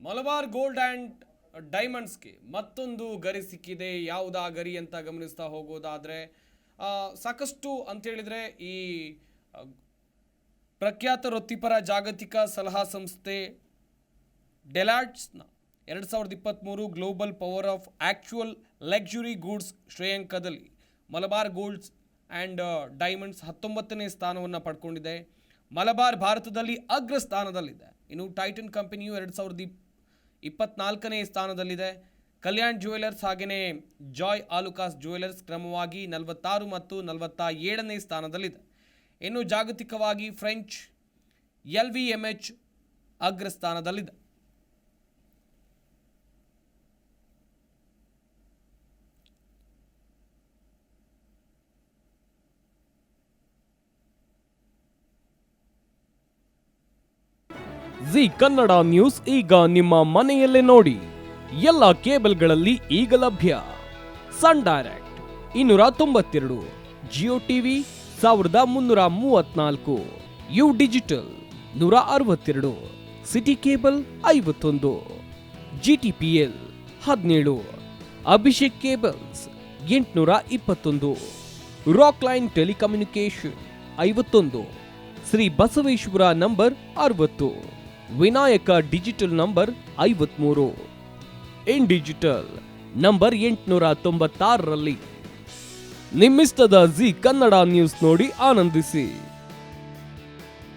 Malabar gold and ಡೈಮಂಡ್ಸ್ಗೆ ಮತ್ತೊಂದು ಗರಿ ಸಿಕ್ಕಿದೆ. ಯಾವುದಾ ಗರಿ ಅಂತ ಗಮನಿಸ್ತಾ ಹೋಗೋದಾದರೆ ಸಾಕಷ್ಟು ಅಂತೇಳಿದರೆ ಈ ಪ್ರಖ್ಯಾತ ವೃತ್ತಿಪರ ಜಾಗತಿಕ ಸಲಹಾ ಸಂಸ್ಥೆ ಡೆಲಾಯ್ಟ್ಸ್ನ 2023 global power of actual luxury goods ಶ್ರೇಯಾಂಕದಲ್ಲಿ ಮಲಬಾರ್ ಗೋಲ್ಡ್ಸ್ ಆ್ಯಂಡ್ ಡೈಮಂಡ್ಸ್ 19ನೇ ಸ್ಥಾನವನ್ನು ಪಡ್ಕೊಂಡಿದೆ. ಮಲಬಾರ್ ಭಾರತದಲ್ಲಿ ಅಗ್ರ ಸ್ಥಾನದಲ್ಲಿದೆ. ಇನ್ನು ಟೈಟನ್ ಕಂಪನಿಯು 2024ನೇ ಸ್ಥಾನದಲ್ಲಿದೆ. ಕಲ್ಯಾಣ್ ಜ್ಯುವೆಲರ್ಸ್ ಹಾಗೆಯೇ ಜಾಯ್ ಆಲುಕಾಸ್ ಜ್ಯುವೆಲರ್ಸ್ ಕ್ರಮವಾಗಿ 46 ಮತ್ತು 47ನೇ ಸ್ಥಾನದಲ್ಲಿದೆ. ಇನ್ನು ಜಾಗತಿಕವಾಗಿ ಫ್ರೆಂಚ್ LVMH ಅಗ್ರ ಸ್ಥಾನದಲ್ಲಿದೆ. ಜಿ ಕನ್ನಡ ನ್ಯೂಸ್ ಈಗ ನಿಮ್ಮ ಮನೆಯಲ್ಲೇ ನೋಡಿ. ಎಲ್ಲ ಕೇಬಲ್ಗಳಲ್ಲಿ ಈಗ ಲಭ್ಯ. Sun Direct 292, Jio TV 1334, U digital 162, city cable 51, GTPL 17, Abhishek cables 821, Rockline telecommunication 51, Shri Basaveshwara number 60, Vinayaka digital number 53, in digital number 896ರಲ್ಲಿ. ನಿಮ್ಮಿಷ್ಟದ ಜಿ ಕನ್ನಡ ನ್ಯೂಸ್ ನೋಡಿ ಆನಂದಿಸಿ.